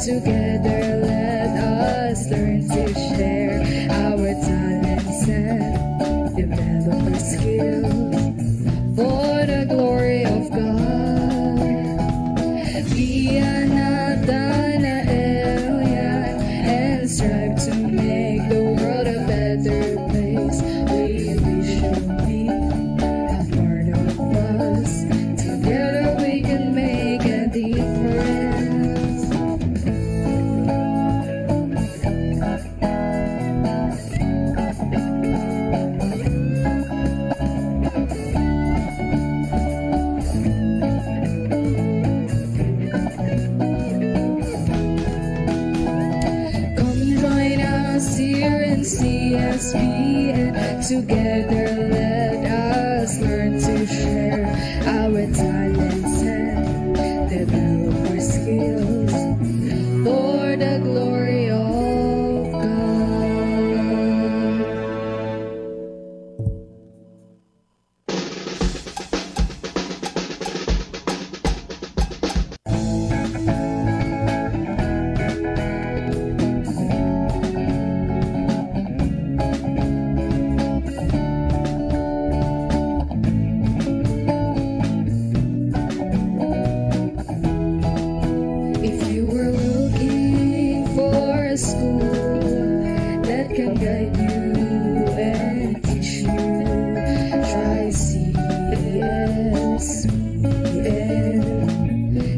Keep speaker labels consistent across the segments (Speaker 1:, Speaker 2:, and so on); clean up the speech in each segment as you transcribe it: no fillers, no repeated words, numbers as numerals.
Speaker 1: together let us learn to share our talents and develop our skills for the glory of God. Be an Nathanael and strive to make the world a better place. We should be a part of us. Together we can make a difference. Come join us here in CSB, and together let us learn to share our talents and develop our skills for the glory of God. If you were looking for a school that can guide you and teach you, try CSBN.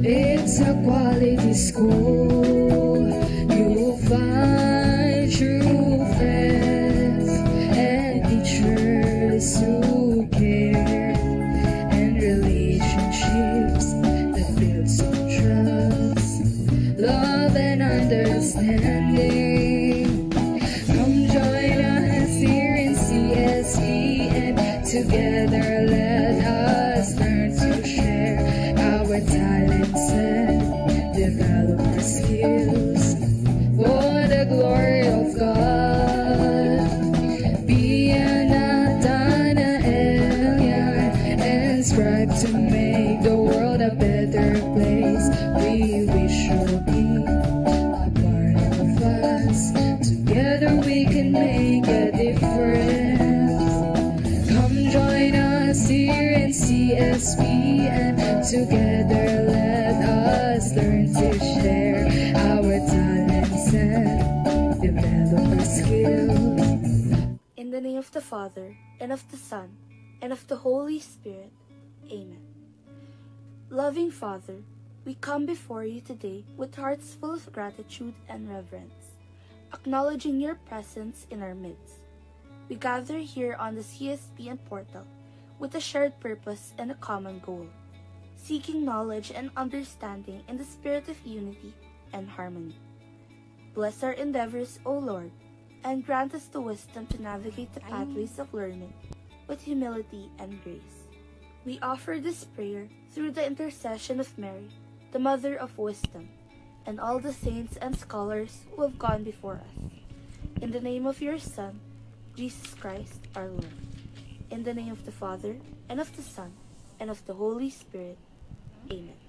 Speaker 1: It's a quality school. You'll find true friends and teachers who care, and relationships that build some trust, love and understanding. Come join us here in CSB, and together let us learn to share our talents and develop our skills for the glory of God. Be an Nathanael and strive to make the world a better place. We wish you'll be a part of us. Together we can make a difference. Come join us here in CSB, and together let us learn to share our talents and develop our skills.
Speaker 2: In the name of the Father, and of the Son, and of the Holy Spirit. Amen. Loving Father, we come before you today with hearts full of gratitude and reverence, acknowledging your presence in our midst. We gather here on the CSBN portal with a shared purpose and a common goal, seeking knowledge and understanding in the spirit of unity and harmony. Bless our endeavors, O Lord, and grant us the wisdom to navigate the pathways of learning with humility and grace. We offer this prayer through the intercession of Mary, the Mother of Wisdom, and all the saints and scholars who have gone before us. In the name of your Son, Jesus Christ, our Lord. In the name of the Father, and of the Son, and of the Holy Spirit. Amen.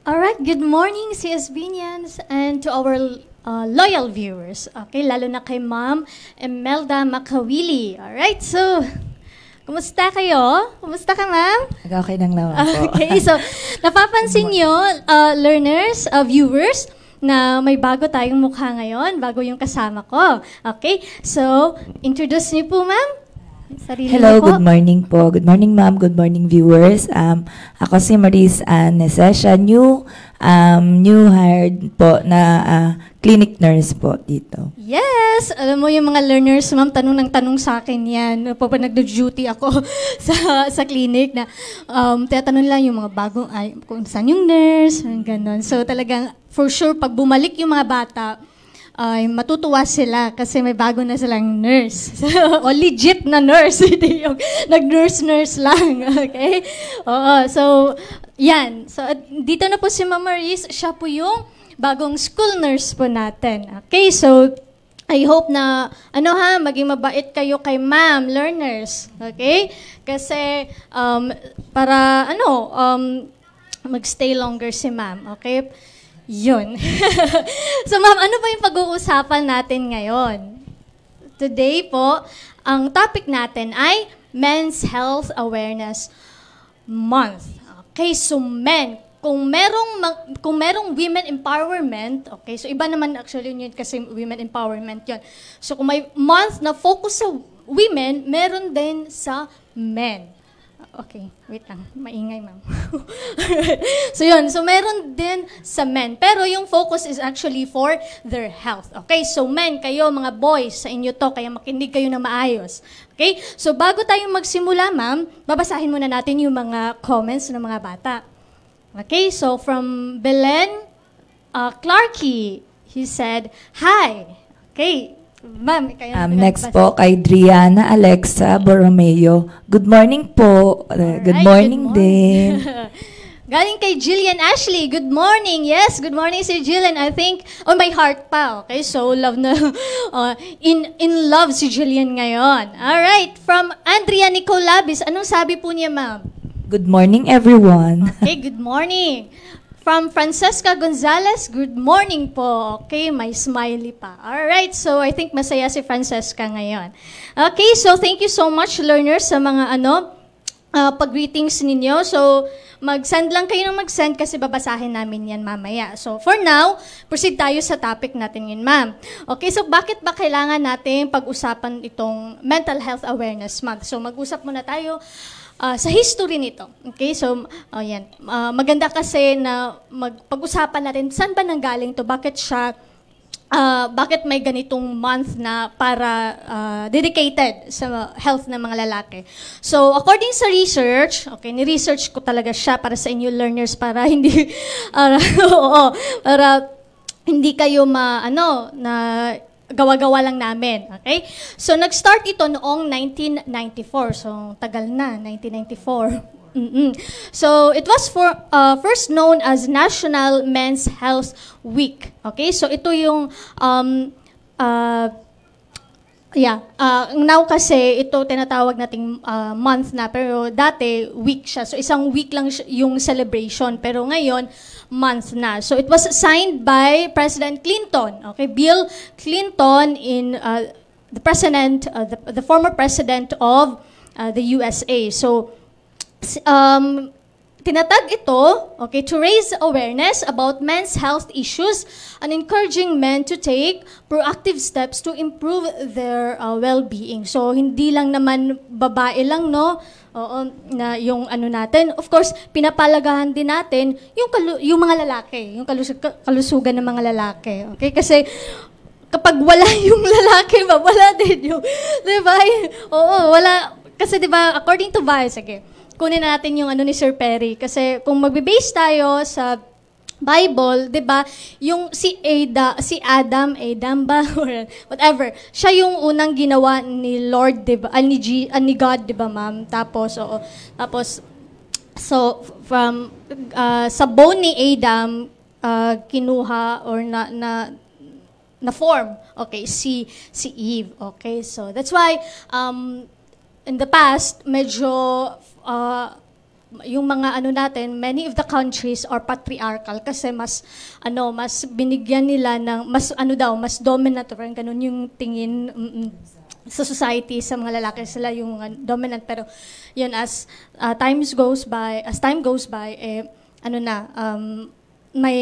Speaker 3: Alright, good morning CSBnians and to our loyal viewers. Okay, lalo na kay Ma'am Imelda Makawili. Alright, so, kumusta kayo? Kumusta ka, Ma'am?
Speaker 4: Okay lang naman po.
Speaker 3: Okay, so, napapansin nyo, learners, viewers, na may bago tayong mukha ngayon, bago yung kasama ko. Okay, so, introduce niyo po, Ma'am. Sarili
Speaker 4: Hello,
Speaker 3: po.
Speaker 4: good morning po. Good morning, ma'am. Good morning, viewers. Ako si Maris Nesesha, new hired po na clinic nurse po dito.
Speaker 3: Yes! Alam mo yung mga learners, ma'am, tanong ng tanong sa akin yan. Pa nagdo-duty ako sa clinic na tinatanong lang yung mga bagong, kung saan yung nurse, gano'n. So talagang, for sure, pag bumalik yung mga bata, ay matutuwa sila kasi may bago na silang nurse. O legit na nurse, hindi yung nag-nurse lang. Okay? Oo, so, yan. So, dito na po si Ma'am Maris. Siya po yung bagong school nurse po natin. Okay? So, I hope na, maging mabait kayo kay ma'am, learners. Okay? Kasi, magstay longer si ma'am. Okay? Yun. So ma'am, ano ba yung pag-uusapan natin ngayon? Today po, ang topic natin ay Men's Health Awareness Month. Okay, so men, kung merong women empowerment, okay, so iba naman actually yun kasi women empowerment yun. So kung may month na focus sa women, meron din sa men. Okay, wait lang. Maingay, ma'am. So yun, so meron din sa men. Pero yung focus is actually for their health. Okay, so men, kayo, mga boys, sa inyo to, kaya makinig kayo na maayos. Okay, so bago tayo magsimula, ma'am, babasahin muna natin yung mga comments ng mga bata. Okay, so from Belen Clarkey, he said, "Hi." Okay, ma'am, kayo.
Speaker 4: Next po kay Driana Alexa Borromeo. Good morning po. Good morning din.
Speaker 3: Galing kay Jillian Ashley. Good morning. Yes, good morning si Jillian. I think on my heart pa. Okay, so love na in love si Jillian ngayon. All right, from Andrea Nicolabis. Anong sabi po niya, ma'am?
Speaker 4: Good morning, everyone.
Speaker 3: Okay, good morning. From Francesca Gonzalez, good morning po. Okay, may smiley pa. Alright, so I think masaya si Francesca ngayon. Okay, so thank you so much, learners, sa mga pag-greetings ninyo. So, mag-send lang kayo ng mag-send kasi babasahin namin yan mamaya. So, for now, proceed tayo sa topic natin yun, ma'am. Okay, so bakit ba kailangan natin pag-usapan itong Mental Health Awareness Month? So, mag-usap muna tayo sa history nito. Okay, so yan. Maganda kasi na pag-usapan natin saan ba nanggaling to, bakit may ganitong month na para dedicated sa health ng mga lalaki. So, according sa research, okay, ni-research ko talaga siya para sa inyo learners para hindi para hindi kayo gawa-gawa lang namin. Okay? So, nag-start ito noong 1994. So, tagal na, 1994. So, it was first known as National Men's Health Week. Okay? So, ito yung now kasi ito tinatawag nating month na, pero dati week siya. So, isang week lang yung celebration. Pero ngayon, month na. So, it was signed by President Clinton. Okay, Bill Clinton, the former president of the USA. So, tinatag ito, okay, to raise awareness about men's health issues and encouraging men to take proactive steps to improve their well-being. So, hindi lang naman babae lang, no? Oo, na yung natin. Of course, pinapalagahan din natin yung mga lalaki, yung kalusugan ng mga lalaki. Okay? Kasi kapag wala yung lalaki, wala din yung, di ba? Oo, wala. Kasi di ba, according to Vice, sige, kunin natin yung ni Sir Perry. Kasi kung magbe-base tayo sa Bible, 'di ba? Yung si Adam ba or whatever. Siya yung unang ginawa ni Lord, 'di ba? Ni God, 'di ba, ma'am? Tapos so from sa bone ni Adam kinuha or na form. Okay, si Eve. Okay? So that's why in the past medyo yung mga natin, many of the countries are patriarchal kasi mas binigyan nila ng mas dominant or ganun yung tingin sa society sa mga lalaki, sila yung dominant, pero yun as time goes by may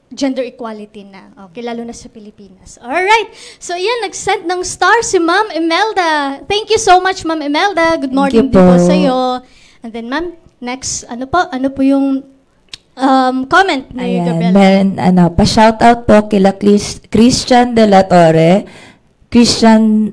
Speaker 3: gender equality na. Okay, lalo na sa Pilipinas. Alright. So, yan, nag-send ng star si Ma'am Imelda. Thank you so much, Ma'am Imelda. Good morning din po sa iyo. And then, ma'am, next, ano po yung comment ni Gabriela?
Speaker 4: Pa-shoutout po kila Christian De La Torre, Christian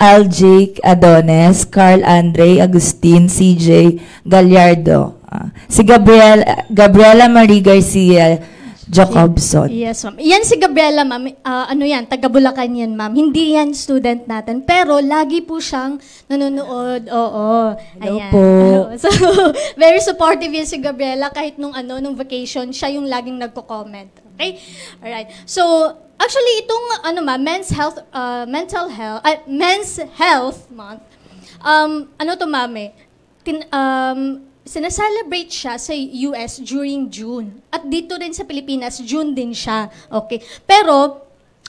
Speaker 4: Aljake Adones, Carl Andre Agustin, CJ Gallardo, si Gabriela Marie Garcia Jacobson.
Speaker 3: Yes, ma'am. Yan si Gabriela, ma'am. Yan, taga Bulacan yan, ma'am. Hindi yan student natin, pero lagi po siyang nanonood. Oo.
Speaker 4: Hello po.
Speaker 3: So, very supportive yan si Gabriela. Kahit nung vacation, siya yung laging nagko-comment. Okay? Alright. So, actually, itong, Men's Health Month, ma'am, sinaselebrate siya sa US during June. At dito rin sa Pilipinas, June din siya. Okay. Pero,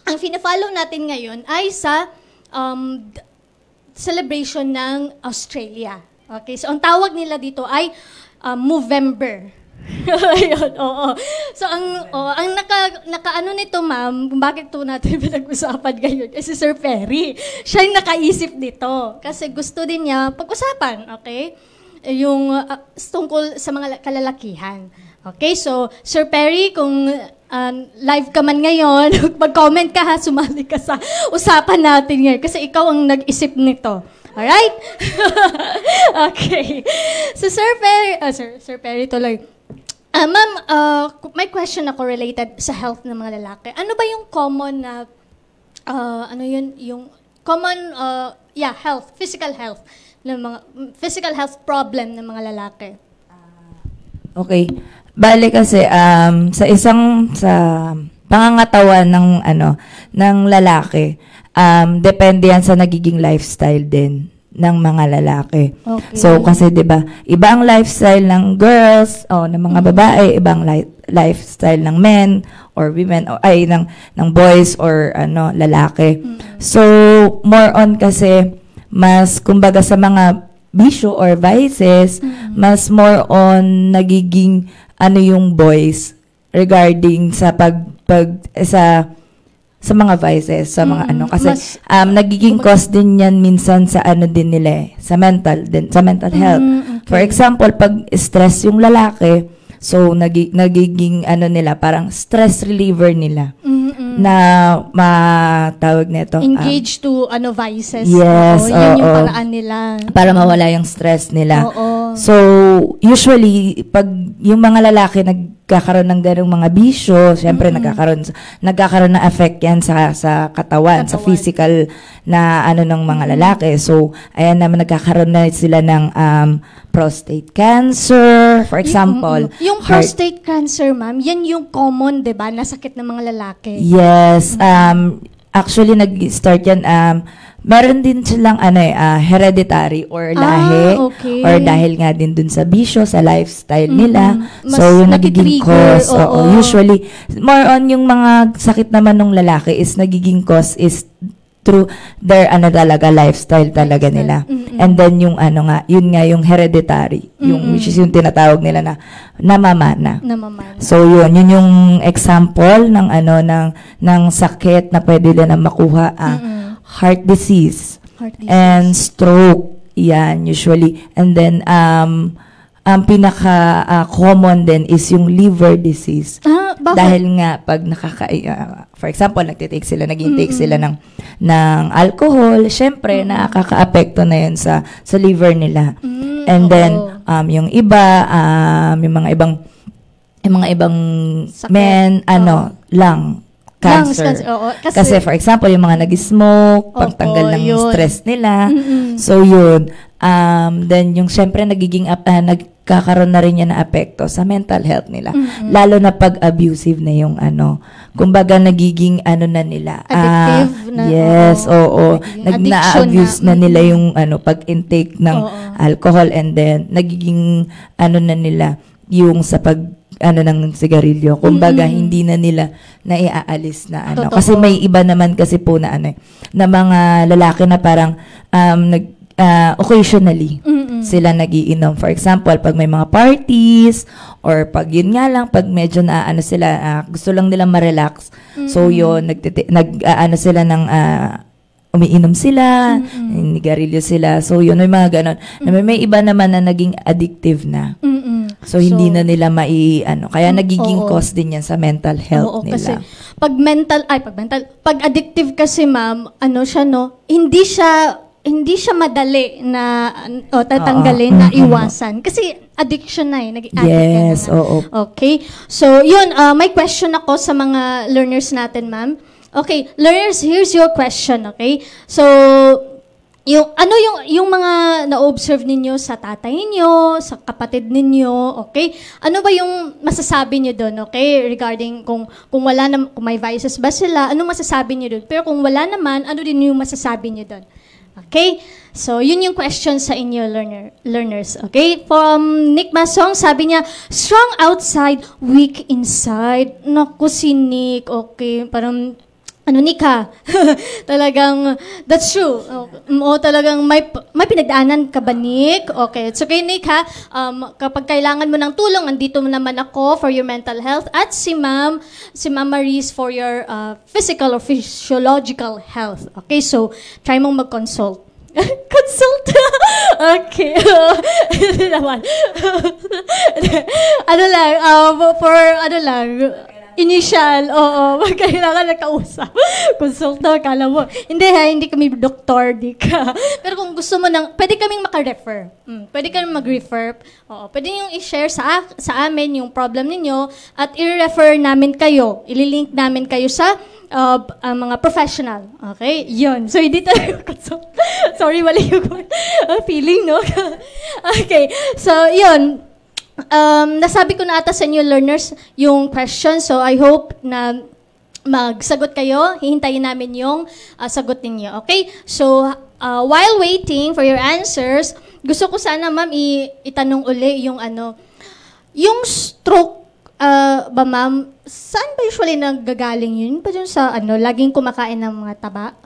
Speaker 3: ang fina-follow natin ngayon ay sa celebration ng Australia. Okay. So, ang tawag nila dito ay Movember. Ayun, oo. So, ang naka-ano nito, ma'am, kung bakit ito natin pinag-usapan ngayon, kasi Sir Perry, siya yung nakaisip nito. Kasi gusto din niya pag-usapan, okay? Yung tungkol sa mga kalalakihan. Okay, so, Sir Perry, kung live ka man ngayon, mag-comment ka ha, sumali ka sa usapan natin ngayon, kasi ikaw ang nag-isip nito. Alright? Okay. So, Sir Perry tuloy. Ma'am, may question ako related sa health ng mga lalaki. Ano ba yung common na, physical health problem ng mga lalaki?
Speaker 4: Okay. Bale kasi, sa pangangatawan ng lalaki, depende yan sa nagiging lifestyle din ng mga lalaki.
Speaker 3: Okay.
Speaker 4: So, kasi 'di ba, iba ang lifestyle ng girls o ng mga babae, ibang lifestyle ng men or women o ng boys or lalaki. So, more on kasi mas kumbaga sa mga bisyo or vices, mas more on nagiging yung boys regarding sa sa mga vices, sa mga kasi nagiging cause din yan minsan sa din nila sa mental health.
Speaker 3: Okay.
Speaker 4: For example, pag stress yung lalaki, so nagiging nila, parang stress reliever nila. Na matawag nito.
Speaker 3: Engage to vices.
Speaker 4: Yes,
Speaker 3: yun yung paraan nila.
Speaker 4: Para mawala yung stress nila.
Speaker 3: Oo.
Speaker 4: So, usually, pag yung mga lalaki nagkakaroon ng ganung mga bisyo, syempre nagkakaroon ng effect yan sa katawan, sa physical na ng mga lalaki. So, ayan naman, nagkakaroon na sila ng prostate cancer, for example.
Speaker 3: Yung prostate cancer, ma'am, yan yung common, 'di ba, na sakit ng mga lalaki.
Speaker 4: Yes. Actually, nag-start yan, meron din silang hereditary or lahi,
Speaker 3: okay.
Speaker 4: or dahil nga din dun sa bisyo, sa lifestyle nila.
Speaker 3: Mas
Speaker 4: So, yung nagiging cause,
Speaker 3: oo.
Speaker 4: usually, more on yung mga sakit naman ng lalaki is nagiging cause is through their talaga lifestyle talaga nila. And then yung yun nga yung hereditary, yung which is yung tinatawag nila na namamana. So yun yung example ng ng sakit na pwede nila makuha, heart disease and stroke, yan usually. And then ang pinaka common din is yung liver disease.
Speaker 3: Bakit?
Speaker 4: Dahil nga pag for example, nag-intake sila ng alcohol, syempre nakaka-apekto na 'yun sa liver nila. And then yung iba, yung mga ibang
Speaker 3: sakit.
Speaker 4: Men lung cancer. Kasi for example, yung mga nag-smoke, pagtanggal ng stress nila. So yun, then yung syempre nagiging nagkakaroon na rin yan na apekto sa mental health nila. Lalo na pag abusive na yung kumbaga nagiging na nila.
Speaker 3: Addictive na.
Speaker 4: Yes, oo. Na-abuse na nila yung pag-intake ng alcohol, and then nagiging na nila yung sa pag ng sigarilyo. Kumbaga, hindi na nila naiaalis na
Speaker 3: Totoo.
Speaker 4: Kasi may iba naman kasi po na na mga lalaki na parang occasionally sila nagiinom. For example, pag may mga parties or pag yun nga lang, pag medyo na sila, gusto lang nilang ma-relax. So yun, sila ng umiinom sila, nigarilyo sila. So yun, may mga ganon. May iba naman na naging addictive na. So, hindi na nila kaya nagiging cause din yan sa mental health nila.
Speaker 3: Kasi pag addictive kasi, ma'am, hindi siya madali na tatanggalin, na iwasan. Kasi addiction na nag-addict
Speaker 4: yes,
Speaker 3: ka na.
Speaker 4: oo.
Speaker 3: Okay. So, yun, may question ako sa mga learners natin, ma'am. Okay, learners, here's your question, okay? So, yung mga na-observe ninyo sa tatay ninyo, sa kapatid ninyo, okay? Ano ba yung masasabi niyo doon, okay? Regarding kung wala na, kung may vices ba sila, ano masasabi niyo doon? Pero kung wala naman, ano din yung masasabi niyo doon? Okay? So, yun yung question sa inyo, learners. Okay? From Nick Masong, sabi niya, strong outside, weak inside. Naku, si Nick. Okay, parang Nick ha? Talagang, that's true. Talagang may pinagdaanan ka ba, Nick? Okay, it's okay, Nick ha? Kapag kailangan mo ng tulong, andito naman ako for your mental health at si Ma'am Maris for your physical or physiological health. Okay, so try mong mag-consult. Consult? Okay. Naman. Initial, oo, kailangan na kausap. Consultor, kala mo. Hindi kami doktor, di ka. Pero kung gusto mo pwede kaming maka-refer. Pwede kaming mag-refer. Oo, pwede nyo i-share sa amin yung problem ninyo at i-refer namin kayo. Ililink namin kayo sa mga professional. Okay? Yun. So, hindi tayo consult. Sorry, mali yung feeling, no? Okay. So, yun. Nasabi ko na ata sa inyo, learners, yung question. So, I hope na magsagot kayo. Hihintayin namin yung sagot ninyo. Okay? So, while waiting for your answers, gusto ko sana, ma'am, itanong uli yung yung stroke ba, ma'am, saan ba usually naggagaling yun? Pa dun sa laging kumakain ng mga taba?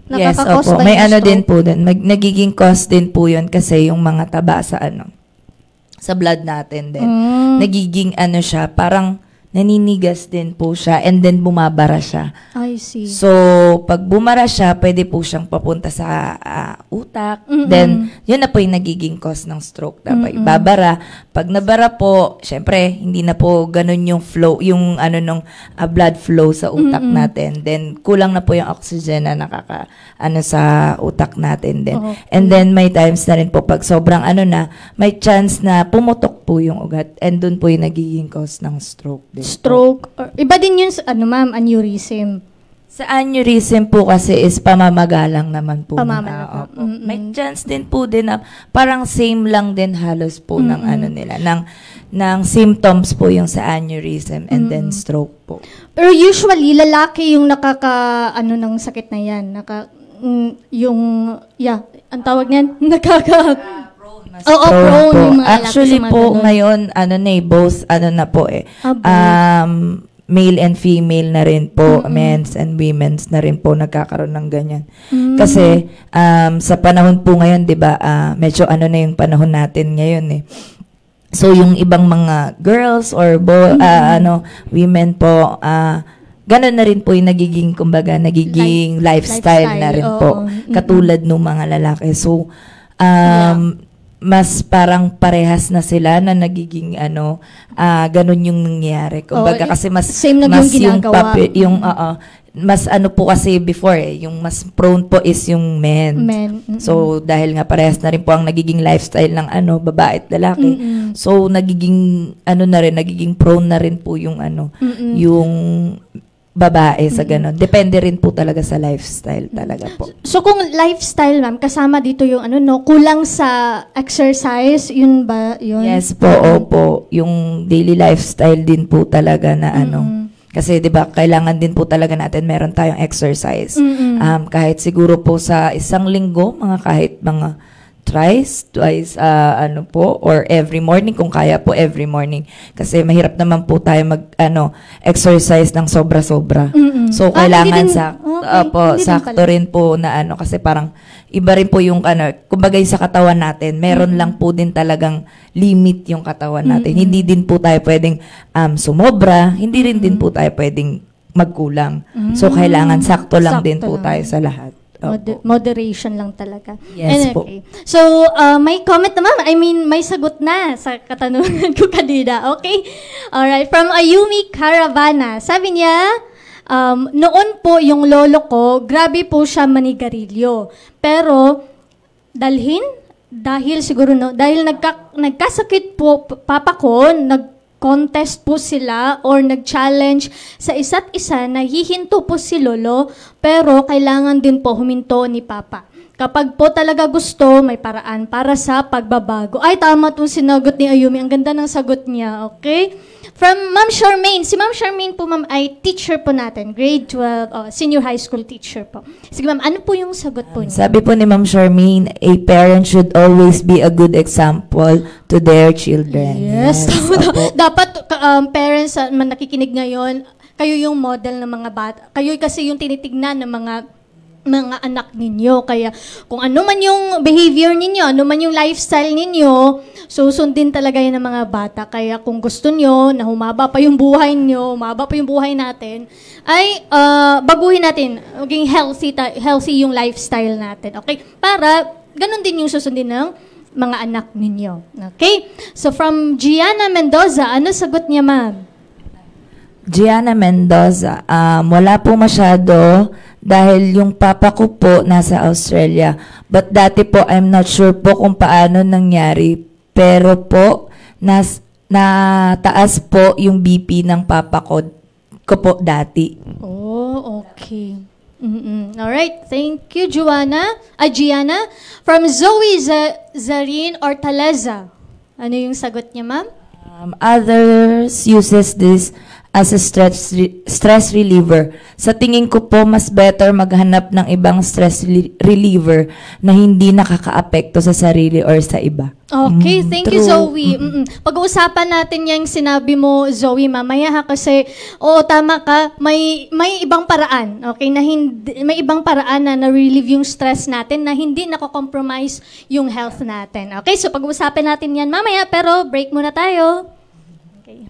Speaker 4: Yes, opo. May din po din. Nagiging cause din po yun kasi yung mga taba sa blood natin din. Nagiging siya, parang naninigas din po siya and then bumabara siya.
Speaker 3: I see.
Speaker 4: So, pag bumara siya, pwede po siyang papunta sa utak. Then, yun na po yung nagiging cause ng stroke. Dapat babara. Pag nabara po, syempre, hindi na po ganun yung flow, yung nung blood flow sa utak natin. Then, kulang na po yung oxygen na sa utak natin din.
Speaker 3: Okay.
Speaker 4: And then, may times na rin po, pag sobrang may chance na pumutok po yung ugat. And dun po yung nagiging cause ng stroke din.
Speaker 3: Stroke. Iba din yun sa, ma'am, aneurysm.
Speaker 4: Sa aneurysm po kasi is pamamagalang naman po.
Speaker 3: Pamamagalang.
Speaker 4: May chance din po din na parang same lang din halos po ng nila. Ng symptoms po yung sa aneurysm and then stroke po.
Speaker 3: Pero usually, lalaki yung ng sakit na yan. Ang tawag niyan, prone
Speaker 4: po.
Speaker 3: yung mga
Speaker 4: Actually
Speaker 3: lalaki sa
Speaker 4: po,
Speaker 3: mga
Speaker 4: ngayon, both, na po male and female na rin po, men's and women's na rin po nagkakaroon ng ganyan. Kasi, sa panahon po ngayon, di ba, medyo na yung panahon natin ngayon eh. So, yung ibang mga girls or women po, ganun na rin po yung nagiging, kumbaga, nagiging lifestyle na rin po. Katulad ng mga lalaki. So, mas parang parehas na sila na nagiging ganun yung nangyayari. Kumbaga kasi mas
Speaker 3: same na
Speaker 4: mas
Speaker 3: yung
Speaker 4: yung mas po kasi before yung mas prone po is yung men. So dahil nga parehas na rin po ang nagiging lifestyle ng babae at lalaki. So nagiging nagiging prone na rin po yung yung babae sa ganun. Depende rin po talaga sa lifestyle talaga po.
Speaker 3: So kung lifestyle, ma'am, kasama dito yung kulang sa exercise, yun ba yun?
Speaker 4: Yes po, opo. Yung daily lifestyle din po talaga na kasi 'di ba kailangan din po talaga natin meron tayong exercise. Kahit siguro po sa isang linggo, kahit mga twice, or every morning, kung kaya po every morning. Kasi mahirap naman po tayo exercise ng sobra-sobra. So, kailangan sakto rin po na kasi parang iba rin po yung kumbaga sa katawan natin, meron lang po din talagang limit yung katawan natin. Hindi din po tayo pwedeng sumobra, hindi rin din po tayo pwedeng magkulang. So, kailangan sakto lang din po tayo sa lahat.
Speaker 3: Moderation lang talaga.
Speaker 4: Yes po.
Speaker 3: Okay. So, may comment na, ma'am. May sagot na sa katanungan ko kanina. Okay? Alright. From Ayumi Caravana. Sabi niya, noon po yung lolo ko, grabe po siya manigarilyo. Pero, dahil siguro, dahil nagkasakit po papa ko, nag-contest po sila or nag-challenge sa isa't isa na hihinto po si Lolo, pero kailangan din po huminto ni Papa. Kapag po talaga gusto, may paraan para sa pagbabago. Ay, tama itong sinagot ni Ayumi. Ang ganda ng sagot niya, okay? From Ma'am Charmaine. Si Ma'am Charmaine po, ma'am, ay teacher po natin. Grade 12, senior high school teacher po. Sige, ma'am, ano po yung sagot po niya?
Speaker 4: Sabi po ni Ma'am Charmaine, a parent should always be a good example to their children.
Speaker 3: Yes.
Speaker 4: Opo.
Speaker 3: Dapat, parents man nakikinig ngayon, kayo yung model ng mga bata. Kayo kasi yung tinitignan ng mga anak ninyo. Kaya kung ano man yung behavior ninyo, ano man yung lifestyle ninyo, susundin talaga yan ng mga bata. Kaya kung gusto nyo na humaba pa yung buhay nyo, humaba pa yung buhay natin, ay baguhin natin. Maging healthy yung lifestyle natin. Okay? Para ganun din yung susundin ng mga anak ninyo. Okay? So from Gianna Mendoza, ano sagot niya, ma'am?
Speaker 4: Gianna Mendoza, wala po masyado dahil yung papa ko po nasa Australia. But dati po, I'm not sure po kung paano nangyari. Pero po, nataas po yung BP ng papa ko po dati.
Speaker 3: Oh, okay. Alright, thank you, Gianna. From Zoe Zarin Ortaleza. Ano yung sagot niya, ma'am?
Speaker 4: Others uses this as a stress reliever. Sa tingin ko po, mas better maghanap ng ibang stress reliever na hindi nakakaapekto sa sarili or sa iba.
Speaker 3: Okay, thank you,
Speaker 4: True.
Speaker 3: Zoe. Pag-uusapan natin yung sinabi mo, Zoe, mamaya ha, kasi, oo, tama ka, may ibang paraan, okay, na hindi, may ibang paraan na na-relieve yung stress natin na hindi nako-compromise yung health natin. Okay, so pag-uusapan natin yan mamaya, pero break muna tayo. Okay.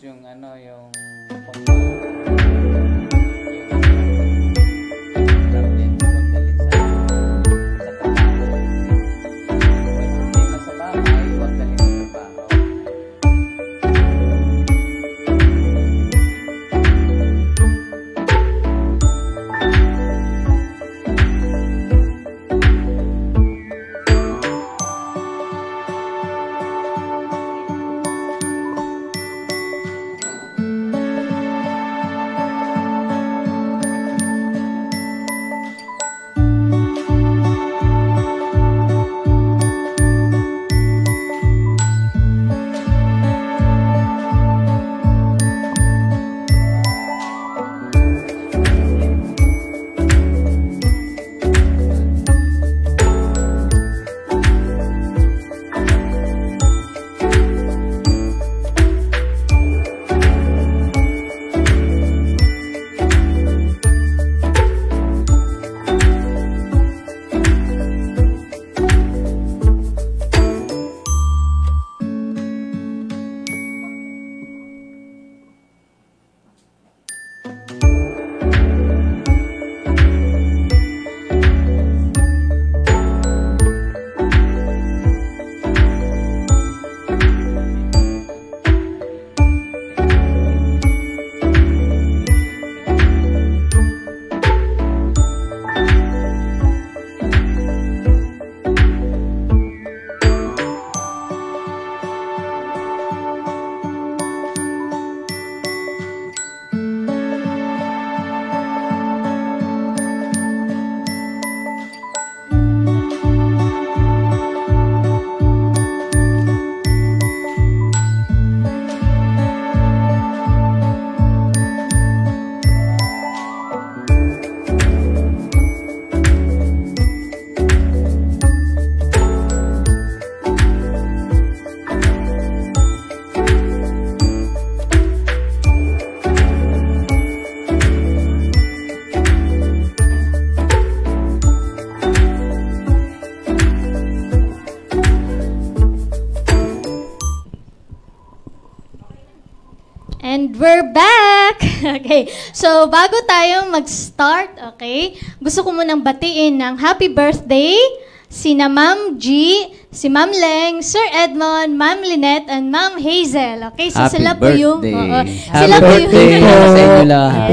Speaker 5: yung yung
Speaker 3: And we're back! Okay, so bago tayo mag-start, okay, gusto ko munang batiin ng happy birthday sina Ma'am G, si Ma'am Leng, Sir Edmond, Ma'am Lynette, and Ma'am Hazel. Okay, so
Speaker 5: happy
Speaker 3: sila po yung...
Speaker 5: sila po yung...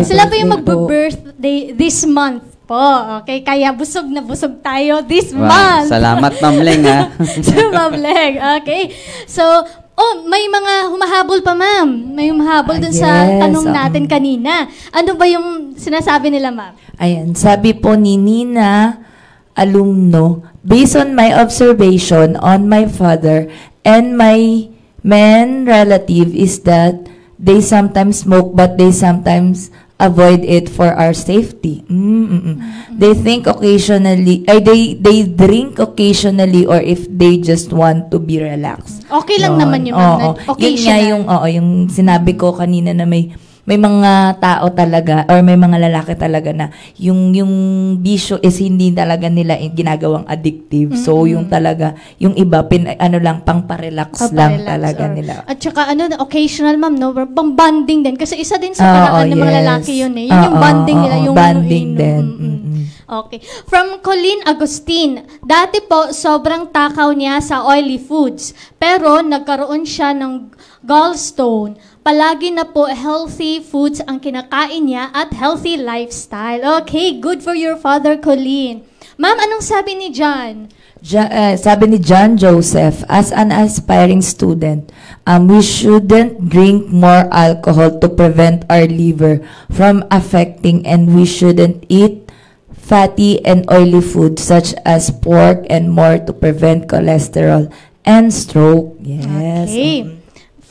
Speaker 3: Sila po yung mag-birthday this month po. Okay, kaya busog na busog tayo this month.
Speaker 5: Salamat, Ma'am Leng, ha?
Speaker 3: So, Ma'am Leng, okay. So, may mga humahabol pa, ma'am. May humahabol dun sa tanong natin kanina. Ano ba yung sinasabi nila, ma'am?
Speaker 4: Ayan, sabi po ni Nina Alumno, based on my observation on my father and my men relative is that they sometimes smoke but they sometimes avoid it for our safety. They think occasionally, they drink occasionally or if they just want to be relaxed.
Speaker 3: Okay lang naman yung occasional.
Speaker 4: Yun nga yung sinabi ko kanina na may mga tao talaga or may mga lalaki talaga na yung bisyo is hindi talaga nila ginagawang addictive. So yung talaga yung iba lang pang pa-relax lang talaga nila.
Speaker 3: At saka occasional, ma'am, no, pang bonding din kasi isa din sa paraan ng mga lalaki yun eh. Yun yung bonding nila, yung
Speaker 4: bonding din.
Speaker 3: Okay. From Colleen Agustin, dati po sobrang takaw niya sa oily foods, pero nagkaroon siya ng gallstone. Palagi na po healthy foods ang kinakain niya at healthy lifestyle. Okay, good for your father, Colleen. Ma'am, anong sabi ni John?
Speaker 4: Sabi ni John Joseph, as an aspiring student, we shouldn't drink more alcohol to prevent our liver from affecting, and we shouldn't eat fatty and oily foods such as pork and more to prevent cholesterol and stroke. Yes.
Speaker 3: Okay.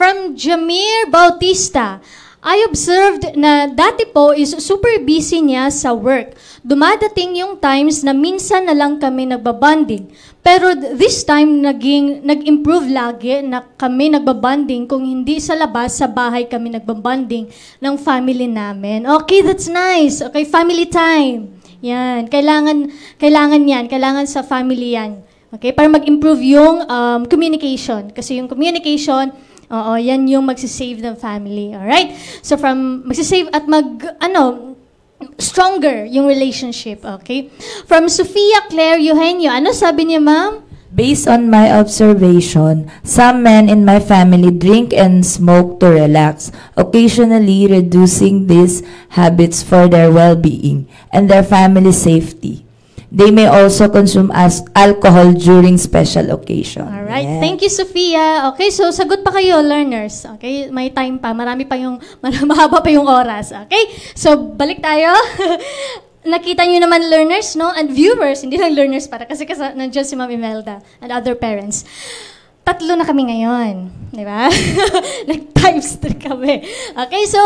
Speaker 3: From Jamir Bautista, I observed na dati po is super busy niya sa work. Dumadating yung times na minsan na lang kami nagbabanding. Pero this time, nag-improve lagi na kami nagbabanding. Kung hindi sa labas, sa bahay kami nagbabanding ng family namin. Okay, that's nice. Okay, family time. Yan. Kailangan yan. Kailangan sa family yan. Okay, para mag-improve yung communication. Kasi yung communication, Oo, yan yung magsisave ng family. Alright? So from magsisave at stronger yung relationship. Okay? From Sofia Claire Eugenio, ano sabi niya, ma'am?
Speaker 4: Based on my observation, some men in my family drink and smoke to relax, occasionally reducing these habits for their well-being and their family safety. They may also consume alcohol during special occasion.
Speaker 3: Alright.
Speaker 4: Yeah.
Speaker 3: Thank you, Sophia. Okay, so sagot pa kayo, learners. Okay, may time pa. Mahaba pa yung oras. Okay? So, balik tayo. Nakita nyo naman, learners, no? And viewers, hindi lang learners para kasi nandiyan si Ma'am Imelda and other parents. 3 na kami ngayon. Di ba? Nag-times 3 kami. Okay, so,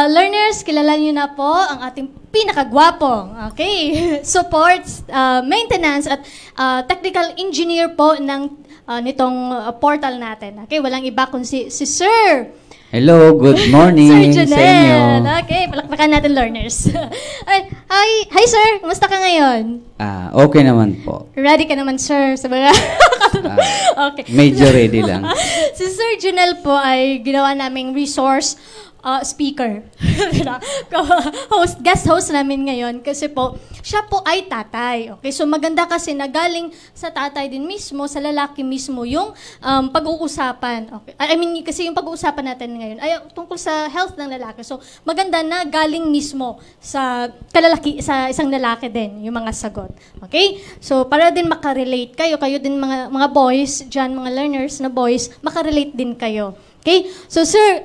Speaker 3: learners, kilala nyo na po ang ating pinakagwapong, okay, supports, maintenance at technical engineer po ng nitong portal natin. Okay, walang iba kundi si Sir
Speaker 5: Hello, good morning
Speaker 3: Sir
Speaker 5: sa inyo.
Speaker 3: Janelle. Okay, palakpakan natin, learners. Hi, sir. Kumusta ka ngayon?
Speaker 5: Okay naman po.
Speaker 3: Ready ka naman, sir, sa mga... Okay.
Speaker 5: Medyo ready lang.
Speaker 3: Si Sir Janelle po ay ginawa naming resource speaker. Guest host namin ngayon kasi po, siya po ay tatay. Okay, so maganda kasi na galing sa tatay din mismo, sa lalaki mismo, yung pag-uusapan. Okay. I mean, kasi yung pag-uusapan natin ngayon ay tungkol sa health ng lalaki. So, maganda na galing mismo sa isang lalaki din, yung mga sagot. Okay? So, para din makarelate kayo din mga boys, dyan, mga learners na boys, makarelate din kayo. Okay? So, sir,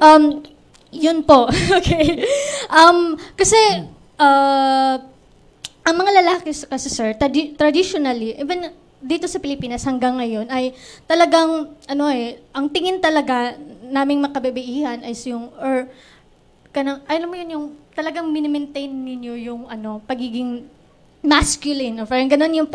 Speaker 3: yun po. Okay. Kasi, ang mga lalaki kasi, sir, traditionally, even dito sa Pilipinas hanggang ngayon, ay talagang, ang tingin talaga naming makababaihan ay yung, alam mo yun, yung talagang minimaintain ninyo yung, pagiging masculine. Or parang ganun yung,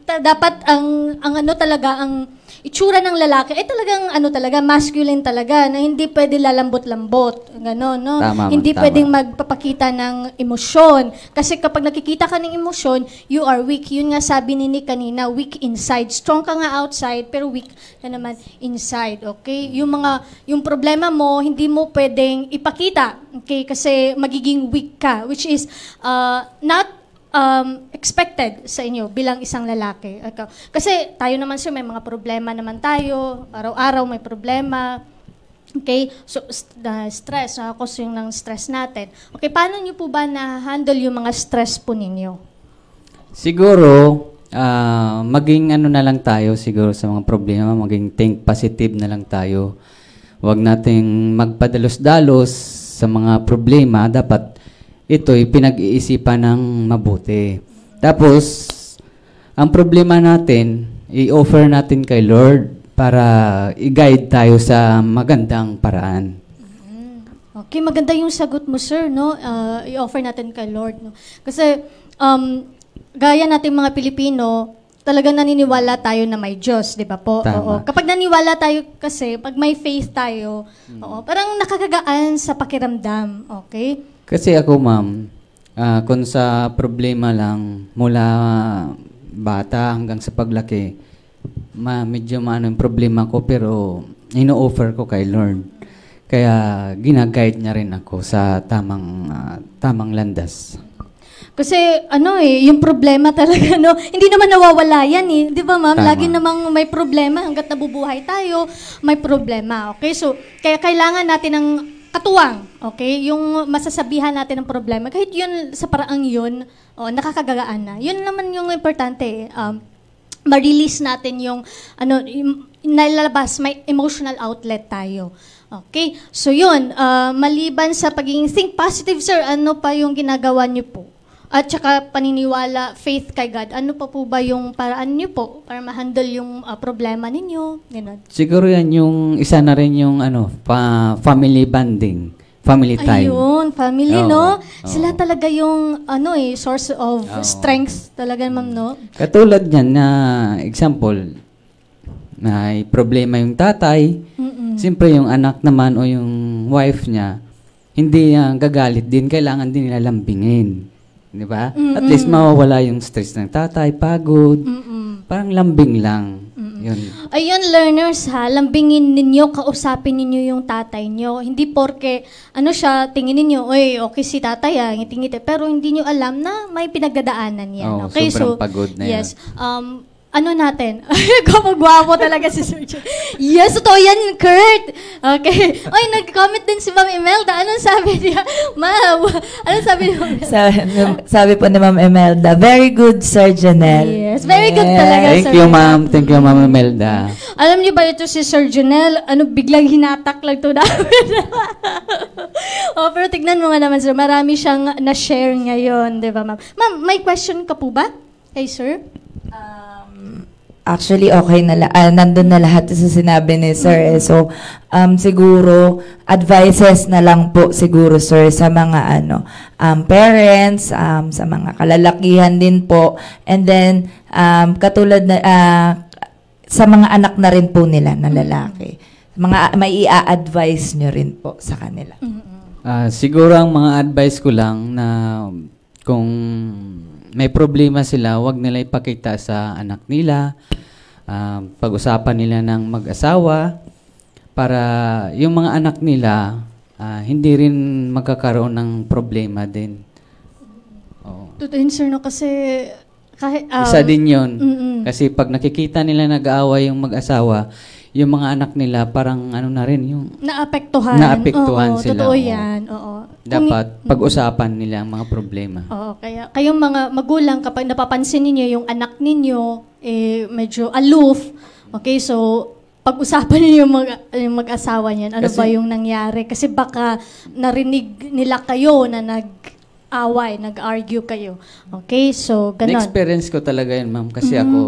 Speaker 3: dapat ang itsura ng lalaki ay talagang masculine talaga na hindi pwede lalambot-lambot, gano'n, no? Hindi pwedeng magpapakita ng emosyon kasi kapag nakikita ka ng emosyon, you are weak. Yun nga sabi ni Nick kanina, weak inside. Strong ka nga outside pero weak ka naman inside, okay? Yung problema mo, hindi mo pwedeng ipakita, okay? Kasi magiging weak ka, which is not expected sa inyo bilang isang lalaki. Kasi tayo naman, sir, may mga problema naman tayo. Araw-araw may problema. Okay? So, stress. Cause yung ng stress natin. Okay, paano nyo po ba na-handle yung mga stress po ninyo?
Speaker 5: Siguro, maging na lang tayo siguro sa mga problema, maging think positive na lang tayo. Huwag nating magpadalos-dalos sa mga problema. Dapat ito'y pinag-iisipan ng mabuti. Tapos, ang problema natin, i-offer natin kay Lord para i-guide tayo sa magandang paraan.
Speaker 3: Okay, maganda yung sagot mo, sir, no? I-offer natin kay Lord, no? Kasi, gaya nating mga Pilipino, talagang naniniwala tayo na may Diyos, di ba po?
Speaker 5: Tama.
Speaker 3: Oo. Kapag naniwala tayo kasi, pag may faith tayo, parang nakakagaan sa pakiramdam, okay?
Speaker 5: Kasi ako, ma'am, kung sa problema lang, mula bata hanggang sa paglaki, medyo yung problema ko, pero ino-offer ko kay Lord. Kaya ginaguide niya rin ako sa tamang landas.
Speaker 3: Kasi yung problema talaga, no? Hindi naman nawawala yan, eh. Di ba, ma'am?
Speaker 5: Tama.
Speaker 3: Lagi namang may problema. Hanggat nabubuhay tayo, may problema. Okay? So, kaya kailangan natin ng katuwang, okay? Yung masasabihan natin ng problema. Kahit yun, sa paraang yun, nakakagagaan na. Yun naman yung importante, ma-release natin yung nalalabas, may emotional outlet tayo. Okay? So yun, maliban sa pagiging think positive, sir, ano pa yung ginagawa niyo po? At saka paniniwala, faith kay God, ano pa po ba yung paraan niyo po para ma-handle yung problema ninyo? Ganun.
Speaker 5: Siguro yan yung isa na rin yung family bonding, family time.
Speaker 3: Ayun, family, no?
Speaker 5: Oo.
Speaker 3: Sila talaga yung source of strength talaga, ma'am, no?
Speaker 5: Katulad niyan na example, may problema yung tatay, siyempre yung anak naman o yung wife niya, hindi gagalit din, kailangan din nila lambingin. Di ba? At least mawawala yung stress ng tatay, pagod, parang lambing lang. Yun.
Speaker 3: Ayun, learners ha, lambingin ninyo, kausapin ninyo yung tatay nyo. Hindi porke, ano siya, tingin ninyo, oy, okay si tatay ngiti-ngiti. Pero hindi nyo alam na may pinagdadaanan yan.
Speaker 5: Oo,
Speaker 3: Okay,
Speaker 5: sobrang pagod na yan.
Speaker 3: yes. Ano natin? Gumagwapo talaga si Sir John. Yes, totoo yan, Kurt. Okay. Oy, nag-comment din si Ma'am Imelda. Anong sabi niya? Ma'am, anong sabi niya?
Speaker 4: Sabi po ni Ma'am Imelda, very good, Sir Janelle.
Speaker 3: Yes, very good talaga,
Speaker 5: Thank
Speaker 3: Sir
Speaker 5: you,
Speaker 3: John.
Speaker 5: ma'am. Thank you, Ma'am Imelda.
Speaker 3: Alam niyo ba ito si Sir Janelle? Biglang hinatak lang to namin. Pero tignan mo nga naman, sir. Marami siyang na-share ngayon, di ba, ma'am? Ma'am, may question ka po ba kay sir?
Speaker 4: Actually, okay na nandun na lahat sa sinabi ni Sir. So, siguro, advices na lang po siguro, Sir, sa mga parents, sa mga kalalakihan din po. And then, katulad na, sa mga anak na rin po nila na lalaki. May i-advise nyo rin po sa kanila.
Speaker 5: Siguro ang mga advice ko lang na kung may problema sila, wag nila ipakita sa anak nila. Pag-usapan nila ng mag-asawa para yung mga anak nila hindi rin magkakaroon ng problema din.
Speaker 3: Totoo yun, sir, no? Kasi kahit,
Speaker 5: isa din yun. Kasi pag nakikita nila nag-aaway yung mag-asawa, yung mga anak nila parang na rin yung
Speaker 3: naapektuhan
Speaker 5: sila.
Speaker 3: Totoo yan. Oo.
Speaker 5: Dapat pag-usapan nila ang mga problema.
Speaker 3: Oo, kaya kayong mga magulang, kapag napapansin ninyo yung anak ninyo medyo aloof, okay, so pag-usapan niyo yung mag-asawa niyan, ano ba yung nangyari? Kasi baka narinig nila kayo na nag-away, nag-argue kayo. Okay, so ganun.
Speaker 5: Na-experience ko talaga yun, ma'am, kasi ako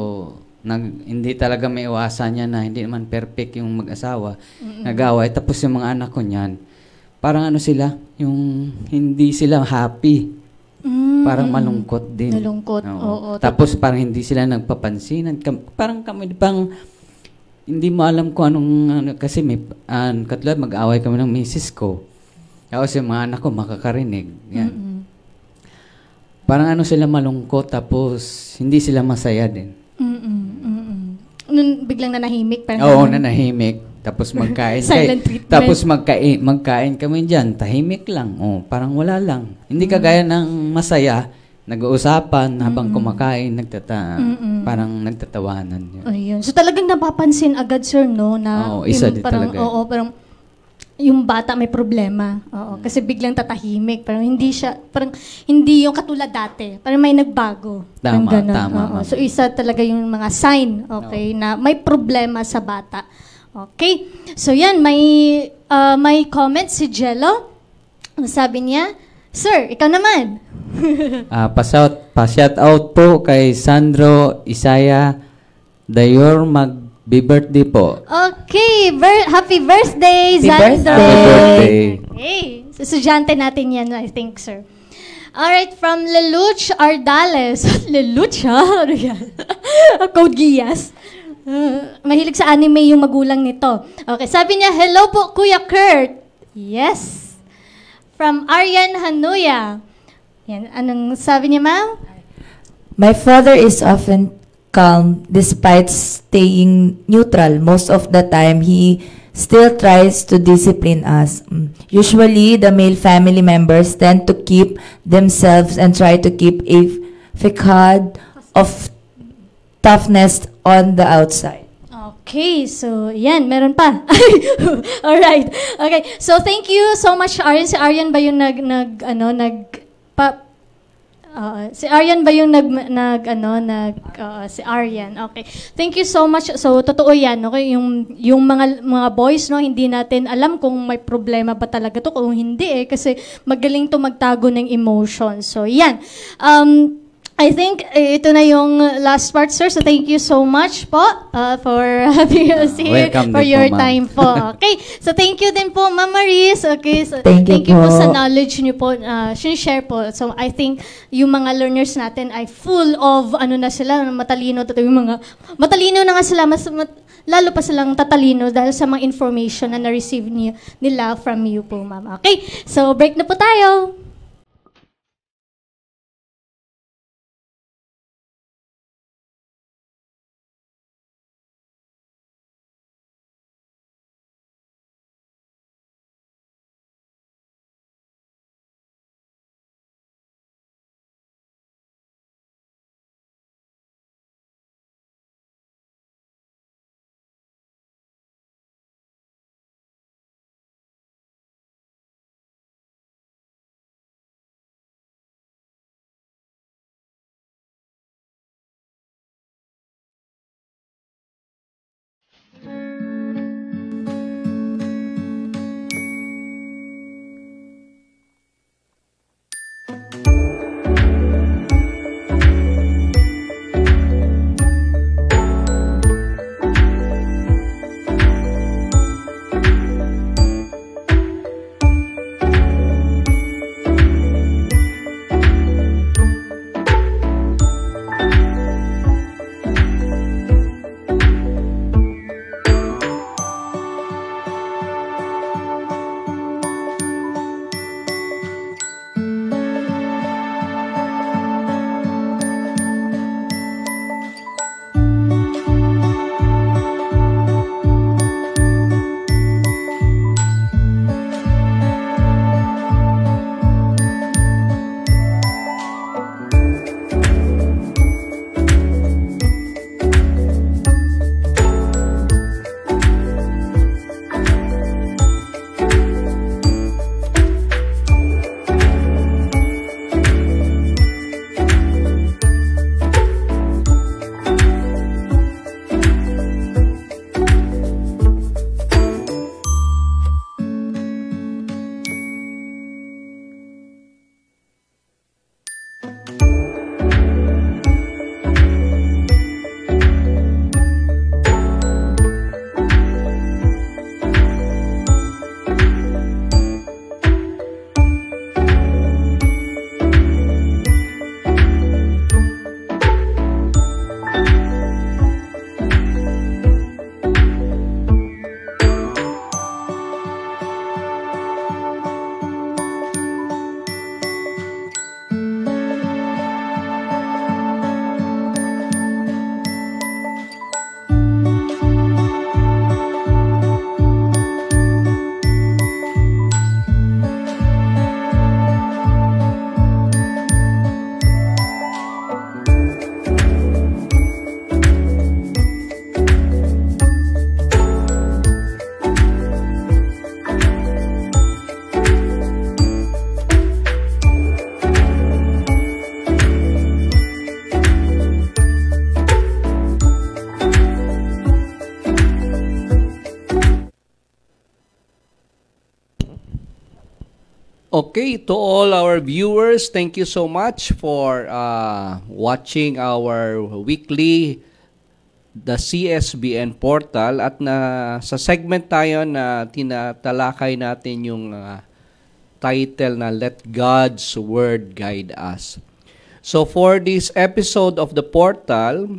Speaker 5: hindi talaga may iwasan yan na hindi naman perfect yung mag-asawa. Nag-away, tapos yung mga anak ko niyan, parang sila, yung hindi sila happy. Parang malungkot din.
Speaker 3: Malungkot, oo.
Speaker 5: Tapos parang hindi sila nagpapansinan. Parang kami pang hindi mo alam kung anong, kasi may, katulad mag-away kami ng misis ko. Tapos yung mga anak ko makakarinig. Yan. Parang sila malungkot, tapos hindi sila masaya din.
Speaker 3: Biglang nanahimik.
Speaker 5: Oo, nanahimik. Tapos magkain.
Speaker 3: Silent treatment.
Speaker 5: Tapos magkain kami dyan. Tahimik lang. Parang wala lang. Hindi kagaya ng masaya. Nag-uusapan habang kumakain. Parang nagtatawanan. Yun.
Speaker 3: Ayun. So talagang napapansin agad, sir, no? Na
Speaker 5: isa din
Speaker 3: parang,
Speaker 5: talaga.
Speaker 3: Oo, parang yung bata may problema. Oo, kasi biglang tatahimik. Parang hindi yung katulad dati. Parang may nagbago.
Speaker 5: Tama.
Speaker 3: So isa talaga yung mga sign, okay, na may problema sa bata. Okay. So yan, may comment si Jello. Ang sabi niya, sir, ikaw naman.
Speaker 5: Pa-shout out po kay Sandro Isaya Dayor mag-birthday po.
Speaker 3: Okay, happy birthday,
Speaker 4: Happy
Speaker 3: Sandro.
Speaker 5: birthday.
Speaker 3: Okay. So, estudyante natin yan, I think, sir. Alright, from Leluch Ardales. Leluch, ha? Ano yan? Code Geass. Mahilig sa anime yung magulang nito. Okay, sabi niya, hello po, Kuya Kurt. Yes. From Aryan Hanuya. Yan, anong sabi niya, ma'am?
Speaker 4: My father is often calm despite staying neutral. Most of the time, he still tries to discipline us. Usually, the male family members tend to keep themselves and try to keep a facade of toughness on the outside.
Speaker 3: Okay, so yan, meron pa. Alright. Okay, so thank you so much, Aryan. Si Aryan ba yung si Aryan ba yung si Aryan. Okay. Thank you so much. So totoo 'yan, okay? Yung mga boys, no, hindi natin alam kung may problema ba talaga to, kung hindi kasi magaling to magtago ng emotions. So 'yan. I think ito na yung last part, sir. So thank you so much po for having us here, for your time po. Okay. So thank you din po, Ma'am Maris. Okay. So
Speaker 4: Thank you
Speaker 3: po
Speaker 4: po
Speaker 3: sa knowledge niyo po, share po. So I think yung mga learners natin ay full of na sila, matalino. Yung mga matalino na nga sila, lalo pa silang tatalino dahil sa mga information na na-receive nila from you po, ma'am. Okay. So break na po tayo.
Speaker 6: Okay, to all our viewers, thank you so much for watching our weekly The CSBN Portal, at sa segment tayo na tinatalakay natin yung title na Let God's Word Guide Us. So for this episode of the Portal,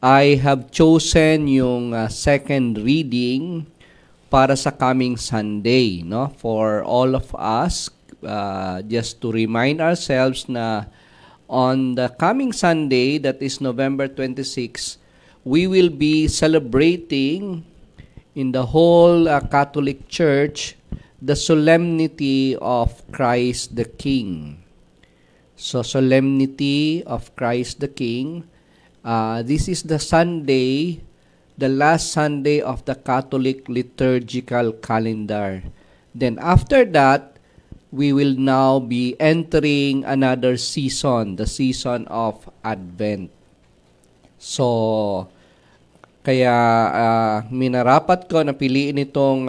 Speaker 6: I have chosen yung second reading para sa coming Sunday, no? For all of us, just to remind ourselves na on the coming Sunday, that is November 26, we will be celebrating in the whole Catholic Church the solemnity of Christ the King. So, solemnity of Christ the King, this is the Sunday, the last Sunday of the Catholic liturgical calendar. Then after that, we will now be entering another season, the season of Advent. So, kaya minarapat ko na piliin itong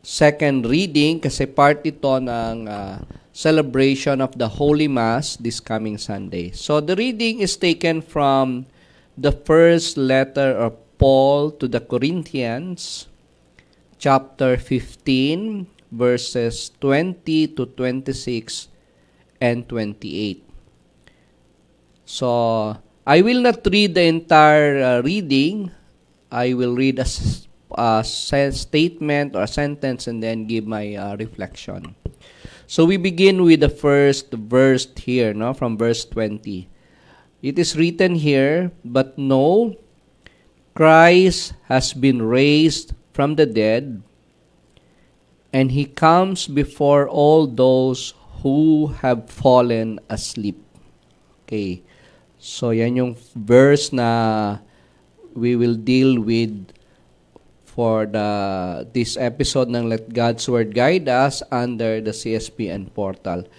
Speaker 6: second reading kasi part ito ng celebration of the Holy Mass this coming Sunday. So, the reading is taken from the first letter of Paul to the Corinthians, chapter 15, verses 20 to 26 and 28. So, I will not read the entire reading. I will read a statement or a sentence and then give my reflection. So, we begin with the first verse here, no, from verse 20. It is written here, "But know, Christ has been raised from the dead, and He comes before all those who have fallen asleep." Okay. So, yan yung verse na we will deal with for this episode ng Let God's Word Guide Us under the CSBN Portal.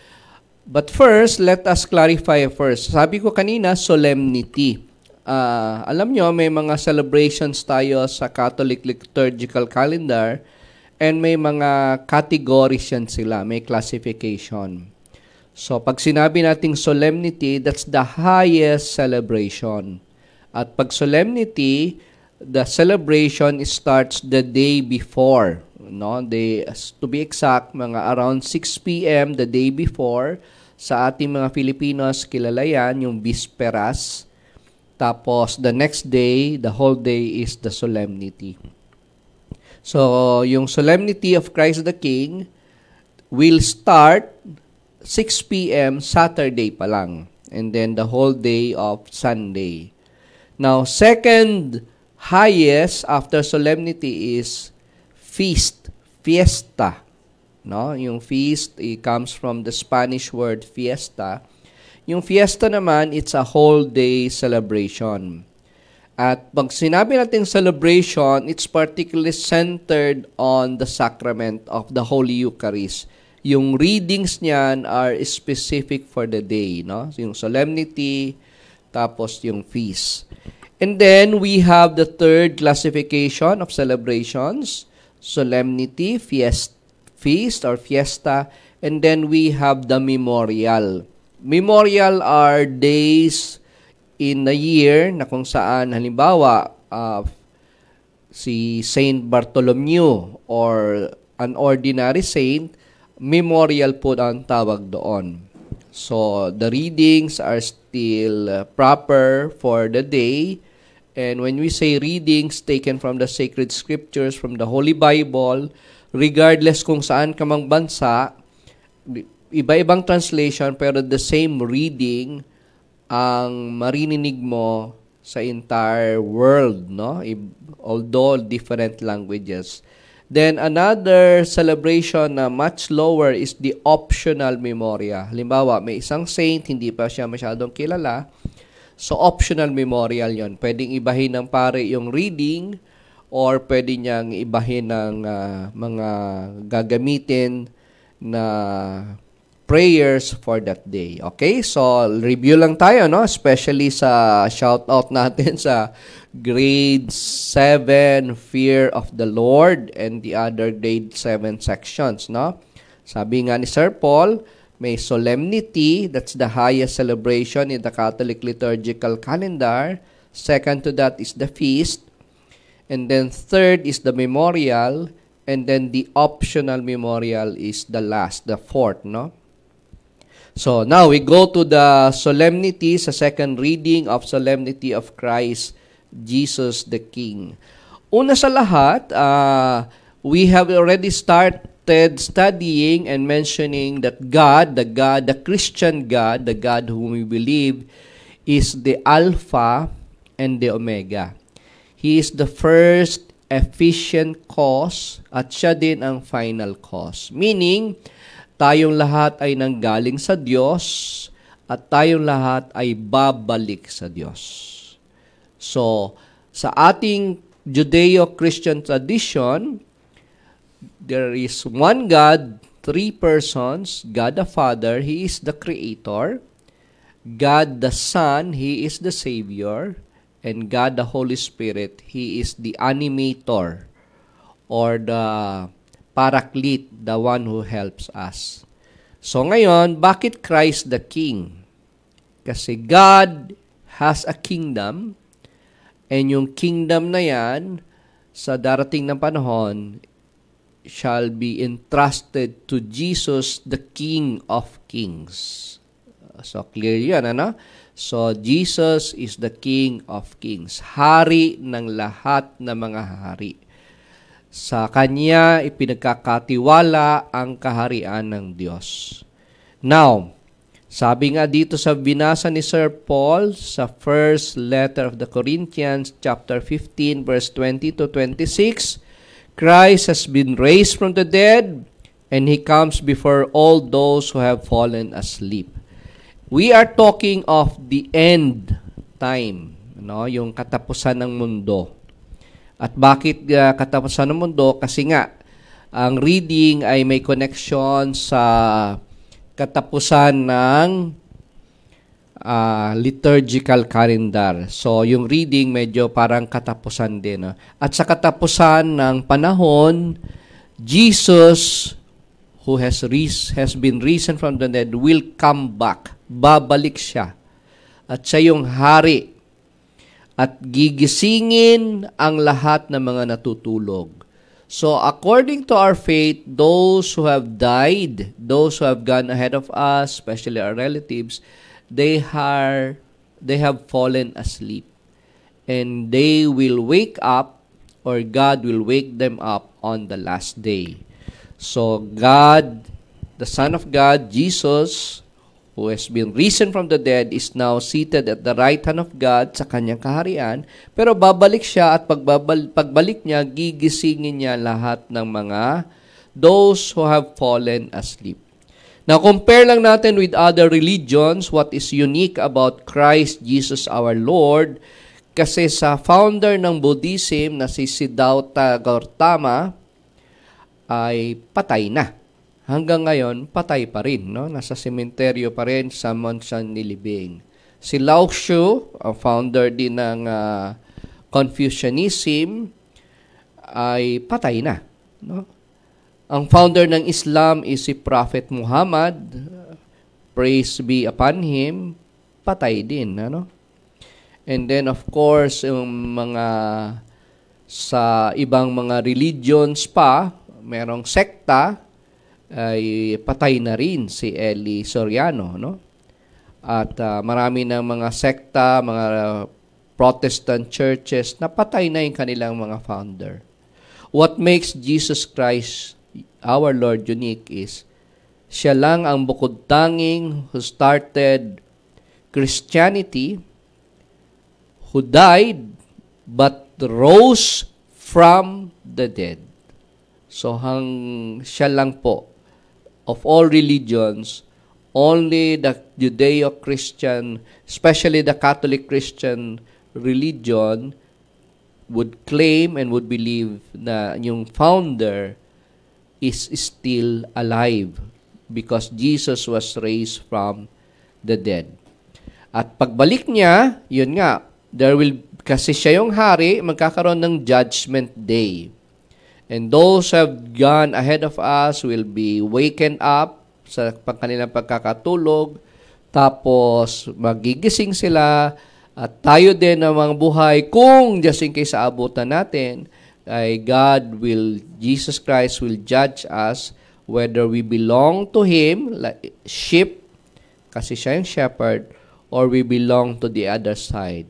Speaker 6: But first, let us clarify first. Sabi ko kanina, solemnity. Alam nyo, may mga celebrations tayo sa Catholic liturgical calendar and may mga categories yan sila, may classification. So, pag sinabi nating solemnity, that's the highest celebration. At pag solemnity, the celebration starts the day before. No? To be exact, mga around 6 p.m. the day before. Sa ating mga Filipinos, kilala yan, yung Bisperas. Tapos, the next day, the whole day is the solemnity. So, yung solemnity of Christ the King will start 6 p.m. Saturday pa lang. And then, the whole day of Sunday. Now, second highest after solemnity is feast, fiesta. No? Yung feast, it comes from the Spanish word fiesta. Yung fiesta naman, it's a whole day celebration. At pag sinabi natin celebration, it's particularly centered on the sacrament of the Holy Eucharist. Yung readings niyan are specific for the day, no? Yung solemnity, tapos yung feast. And then we have the third classification of celebrations, solemnity, feast or fiesta, and then we have the memorial. Memorial are days in the year na kung saan halimbawa si Saint Bartholomew or an ordinary saint, memorial po ang tawag doon. So the readings are still proper for the day, and when we say readings taken from the sacred scriptures, from the Holy Bible, regardless kung saan ka mang bansa, iba-ibang translation pero the same reading ang marininig mo sa entire world, no? Although different languages. Then another celebration na much lower is the optional memoria. Halimbawa, may isang saint, hindi pa siya masyadong kilala. So optional memorial 'yon. Pwedeng ibahin ng pare yung reading or pwede niyang ibahin ng mga gagamitin na prayers for that day. Okay? So, review lang tayo, no? Especially sa shoutout natin sa grade 7, Fear of the Lord, and the other grade 7 sections, no? Sabi nga ni Sir Paul, may solemnity, that's the highest celebration in the Catholic liturgical calendar. Second to that is the feast. And then third is the memorial. And then the optional memorial is the last, the fourth, no? So now we go to the solemnity, sa second reading of Solemnity of Christ Jesus the King. Una sa lahat, we have already started studying and mentioning that God, the Christian God, the God whom we believe, is the Alpha and the Omega. He is the first efficient cause at siya din ang final cause. Meaning, tayong lahat ay nanggaling sa Diyos at tayong lahat ay babalik sa Diyos. So, sa ating Judeo-Christian tradition, there is one God, three persons. God the Father, He is the Creator. God the Son, He is the Savior. And God the Holy Spirit, He is the animator or the paraclete, the one who helps us. So ngayon, bakit Christ the King? Kasi God has a kingdom, and yung kingdom na yan, sa darating na panahon, shall be entrusted to Jesus, the King of Kings. So clear yan, ano? So, Jesus is the King of Kings, hari ng lahat ng mga hari. Sa Kanya, ipinagkakatiwala ang kaharian ng Diyos. Now, sabi nga dito sa binasa ni Sir Paul sa first letter of the Corinthians, chapter 15, verse 20 to 26, Christ has been raised from the dead, and He comes before all those who have fallen asleep. We are talking of the end time, no? Yung katapusan ng mundo. At bakit katapusan ng mundo? Kasi nga, ang reading ay may connection sa katapusan ng liturgical calendar. So, yung reading medyo parang katapusan din. No? At sa katapusan ng panahon, Jesus, who has been risen from the dead, will come back. Babalik siya. At siya yung hari. At gigisingin ang lahat ng mga natutulog. So, according to our faith, those who have died, those who have gone ahead of us, especially our relatives, they have fallen asleep. And they will wake up, or God will wake them up on the last day. So, God, the Son of God, Jesus, who has been risen from the dead, is now seated at the right hand of God sa kanyang kaharian. Pero babalik siya at pagbalik niya, gigisingin niya lahat ng mga those who have fallen asleep. Now, compare lang natin with other religions what is unique about Christ Jesus our Lord. Kasi sa founder ng Buddhism na si Siddhartha Gautama ay patay na. Hanggang ngayon, patay pa rin. No? Nasa sementeryo pa rin sa Mount Shan nilibing. Si Lao Tzu, ang founder din ng Confucianism, ay patay na. No? Ang founder ng Islam is si Prophet Muhammad, praise be upon him, patay din. Ano? And then, of course, yung mga sa ibang mga religions pa, merong sekta, ay patay na rin si Eli Soriano, no? At marami ng mga sekta, mga Protestant churches, napatay na yung kanilang mga founder. What makes Jesus Christ, our Lord, unique is, siya lang ang bukod tanging who started Christianity, who died, but rose from the dead. So, siya lang po, of all religions, only the Judeo-Christian, especially the Catholic Christian religion, would claim and would believe na yung founder is still alive because Jesus was raised from the dead. At pagbalik niya, yun nga, kasi siya yung hari, magkakaroon ng judgment day. And those who have gone ahead of us will be wakened up sa kanilang pagkakatulog. Tapos, magigising sila. At tayo din ng mga buhay, kung just in case sa abutan natin, ay Jesus Christ will judge us whether we belong to Him, like sheep, kasi siya yung shepherd, or we belong to the other side,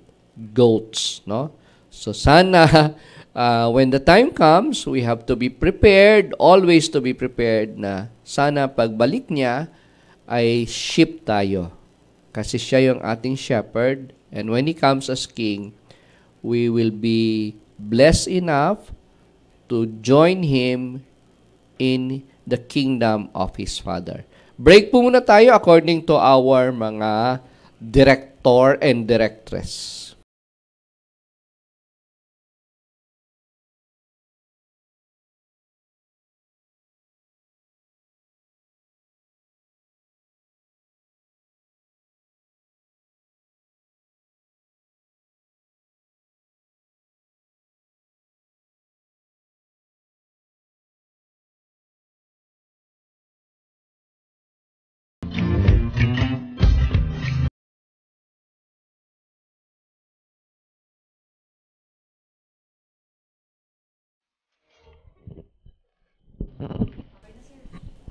Speaker 6: goats, no? So sana, when the time comes, we have to be prepared, always to be prepared na sana pagbalik niya ay sheep tayo. Kasi siya yung ating shepherd, and when He comes as King, we will be blessed enough to join Him in the kingdom of His Father. Break po muna tayo according to our mga director and directress.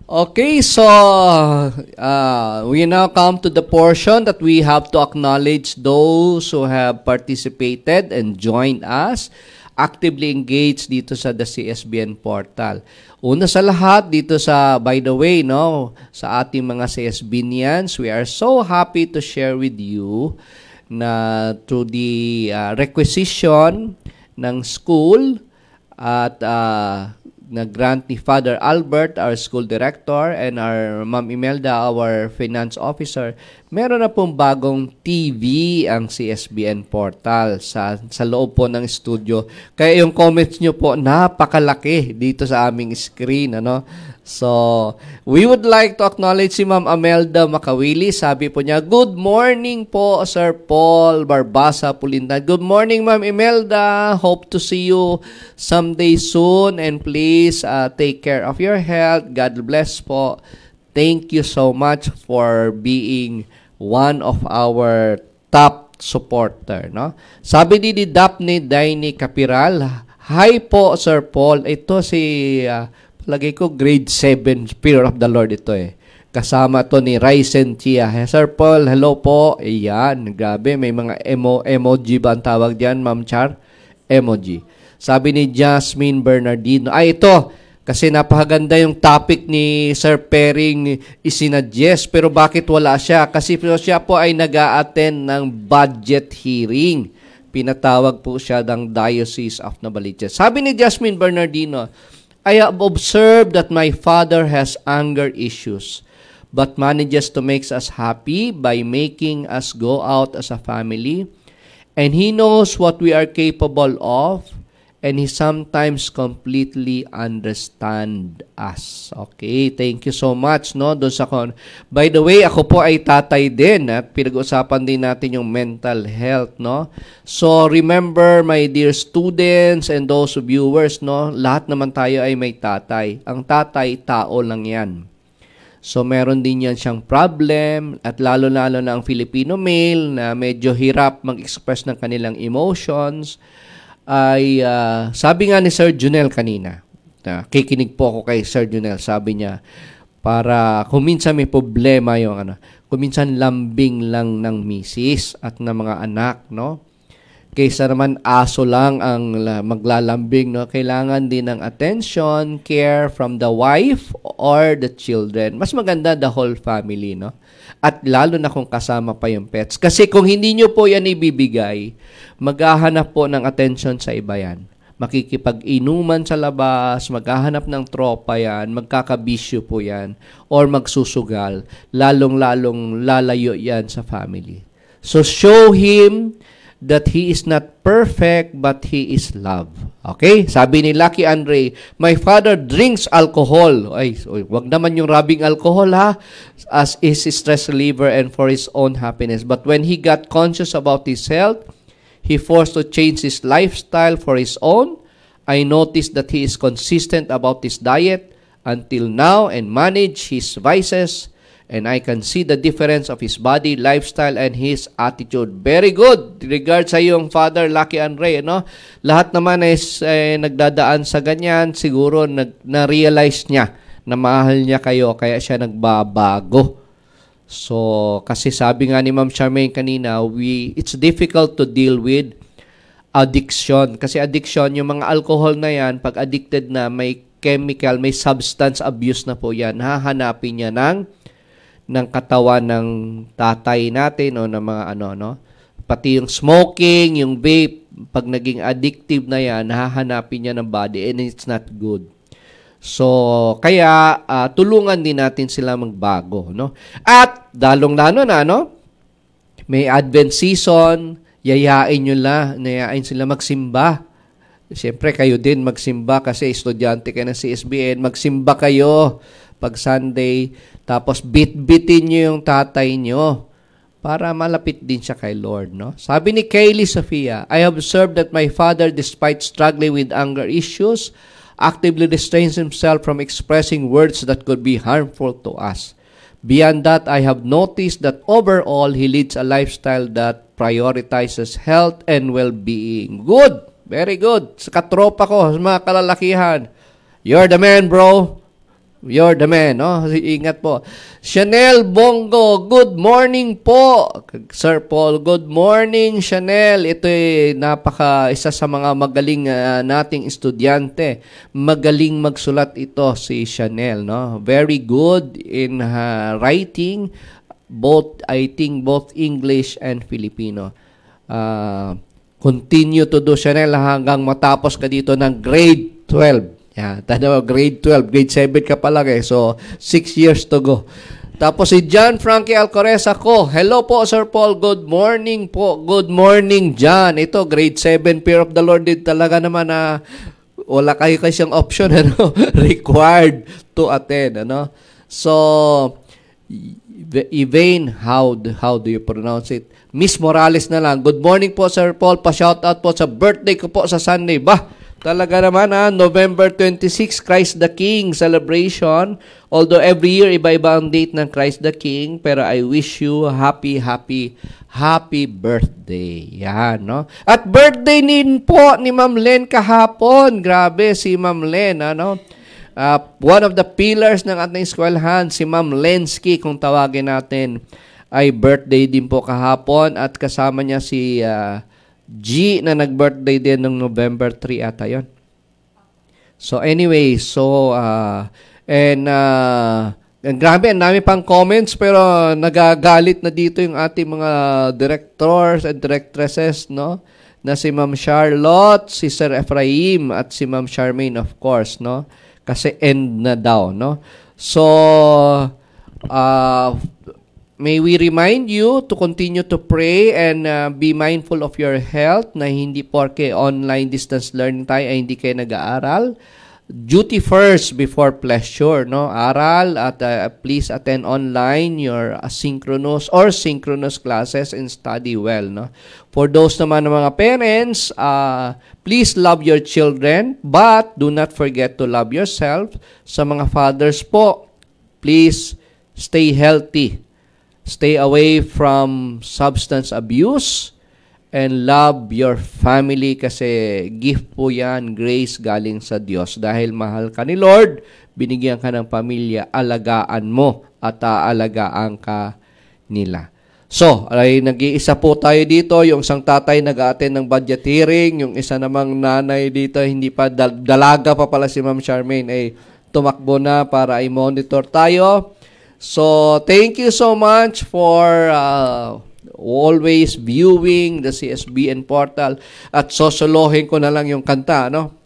Speaker 6: Okay, so we now come to the portion that we have to acknowledge those who have participated and joined us, actively engaged dito sa the CSBN portal. Una sa lahat, dito sa, by the way, no, sa ating mga CSBnians, we are so happy to share with you na through the requisition ng school at nag-grant ni Father Albert, our school director, and our Ma'am Imelda, our finance officer, meron na pong bagong TV ang CSBN portal sa loob po ng studio. Kaya yung comments nyo po, napakalaki dito sa aming screen. Ano? So, we would like to acknowledge si Ma'am Imelda Makawili. Sabi po niya, good morning po, Sir Paul Barbasa Pulintan. Good morning, Ma'am Imelda. Hope to see you someday soon. And please take care of your health. God bless po. Thank you so much for being one of our top supporter. No? Sabi ni Daphne Daini Capiral, hi po, Sir Paul. Ito si... lagay ko grade 7 Spirit of the Lord ito eh. Kasama to ni Ryzen Chia. Sir Paul, hello po. Ayan, grabe. May mga emoji ba ang tawag diyan, Ma'am Char? Emoji. Sabi ni Jasmine Bernardino. Ito. Kasi napakaganda yung topic ni Sir Pering isinadjust. Pero bakit wala siya? Kasi siya po ay nag-a-attend ng budget hearing. Pinatawag po siya ng Diocese of Novaliches. Sabi ni Jasmine Bernardino, I have observed that my father has anger issues, but manages to make us happy by making us go out as a family. And he knows what we are capable of, and he sometimes completely understand us. Okay, thank you so much. No, doon sa by the way, ako po ay tatay din at pinag-usapan din natin yung mental health. No, so remember, my dear students and those viewers, no, lahat naman tayo ay may tatay. Ang tatay, tao lang yan. So meron din yan siyang problem at lalo-lalo na ang Filipino male na medyo hirap mag-express ng kanilang emotions. Ay sabi nga ni Sir Junel kanina, kikinig po ako kay Sir Junel, sabi niya, para kung minsan may problema yung kung minsan lambing lang ng misis at ng mga anak, no? Kaysa naman aso lang ang maglalambing, no? Kailangan din ng attention, care from the wife or the children. Mas maganda the whole family, no? At lalo na kung kasama pa yung pets. Kasi kung hindi nyo po yan ibibigay, maghahanap po ng attention sa iba yan. Makikipag-inuman sa labas, maghahanap ng tropa yan, magkakabisyo po yan, or magsusugal. Lalong-lalong lalayo yan sa family. So show him that he is not perfect, but he is love. Okay? Sabi ni Lucky Andre, my father drinks alcohol. Ay, wag naman yung rubbing alcohol ha, as is his stress reliever and for his own happiness. But when he got conscious about his health, he forced to change his lifestyle for his own. I noticed that he is consistent about his diet until now and manage his vices, and I can see the difference of his body, lifestyle, and his attitude. Very good. Regards sa iyong Father Lucky Andre, no? Lahat naman is nagdadaan sa ganyan. Siguro na-realize niya na mahal niya kayo, kaya siya nagbabago. So, kasi sabi nga ni Ma'am Charmaine kanina, it's difficult to deal with addiction. Kasi addiction, yung mga alcohol na yan, pag addicted na, may chemical, may substance abuse na po yan. Hahanapin niya ng katawan ng tatay natin o ng mga no? Pati yung smoking, yung vape, pag naging addictive na yan, hahanapin niya ng body and it's not good. So, kaya tulungan din natin sila magbago, no? At dalong-lalo na, no? May Advent season, yayain sila magsimba. Siyempre, kayo din magsimba kasi estudyante kayo ng CSBN. Magsimba kayo pag Sunday. Tapos, bit-bitin nyo yung tatay nyo para malapit din siya kay Lord, no? Sabi ni Kaylee Sophia, I observed that my father, despite struggling with anger issues, actively restrains himself from expressing words that could be harmful to us. Beyond that, I have noticed that overall, he leads a lifestyle that prioritizes health and well-being. Good! Very good. Sa katropa ko, sa mga kalalakihan, you're the man, bro. You're the man, no? Ingat po. Chanel Bongo, good morning po. Sir Paul, good morning, Chanel. Ito isa sa mga magaling nating estudyante. Magaling magsulat ito si Chanel, no? Very good in writing, I think both English and Filipino. Continue to do, Chanel, hanggang matapos ka dito ng grade 12. Yeah, tanda mo, grade 12, grade 7 ka pa lang So, 6 years to go. Tapos si John Frankie Alcoreza ko. Hello po, Sir Paul. Good morning po. Good morning, John. Ito, grade 7, Fear of the Lord din talaga naman na wala kayo siyang option, required to attend, So, Ivane, how do you pronounce it? Miss Morales na lang. Good morning po, Sir Paul. Pa-shoutout po sa birthday ko po sa Sunday. Talaga naman November 26, Christ the King celebration. Although every year, iba-iba ang date ng Christ the King. Pero I wish you happy birthday. Yan, no? At birthday din po ni Ma'am Len kahapon. Grabe, si Ma'am Len, one of the pillars ng ating eskwelahan, si Ma'am Lensky, kung tawagin natin, ay birthday din po kahapon. At kasama niya si G na nag-birthday din ng November 3 ata yun. So anyway, grabe, ang dami pang comments pero nagagalit na dito yung ating mga directors and directresses, no? Na si Ma'am Charlotte, si Sir Ephraim at si Ma'am Charmaine, of course, no? Kasi end na daw, no? So may we remind you to continue to pray and be mindful of your health, na hindi porke online distance learning tayo ay hindi kayo nag-aaral. Duty first before pleasure, no? Aral at please attend online your asynchronous or synchronous classes and study well, no? For those naman ng mga parents, please love your children but do not forget to love yourself. Sa mga fathers po, please stay healthy. Stay away from substance abuse and love your family kasi gift po yan, grace galing sa Diyos. Dahil mahal ka ni Lord, binigyan ka ng pamilya, alagaan mo at aalagaan ka nila. So, ay nag-iisa po tayo dito, yung isang tatay nag-attend ng budget hearing, yung isa namang nanay dito, hindi pa, dalaga pa pala si Ma'am Charmaine, ay tumakbo na para i-monitor tayo. So, thank you so much for always viewing the CSBN portal. At sosolohin ko na lang yung kanta, no?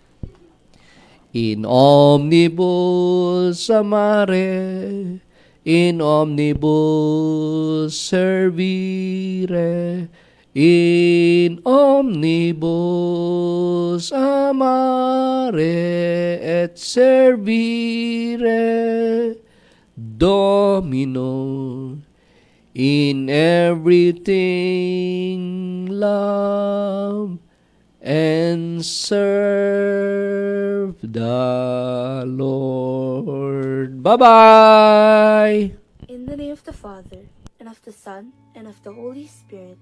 Speaker 6: In omnibus amare, in omnibus servire, in omnibus amare et servire, Domino, in everything love and serve the Lord. Bye-bye!
Speaker 2: In the name of the Father, and of the Son, and of the Holy Spirit.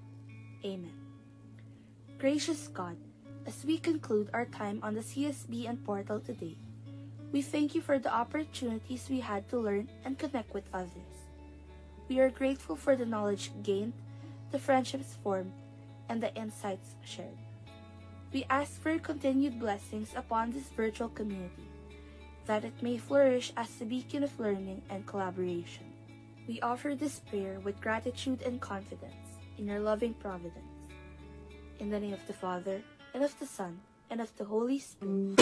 Speaker 2: Amen. Gracious God, as we conclude our time on the CSB and portal today, we thank you for the opportunities we had to learn and connect with others. We are grateful for the knowledge gained, the friendships formed, and the insights shared. We ask for your continued blessings upon this virtual community, that it may flourish as a beacon of learning and collaboration. We offer this prayer with gratitude and confidence in your loving providence. In the name of the Father, and of the Son, and of the Holy Spirit.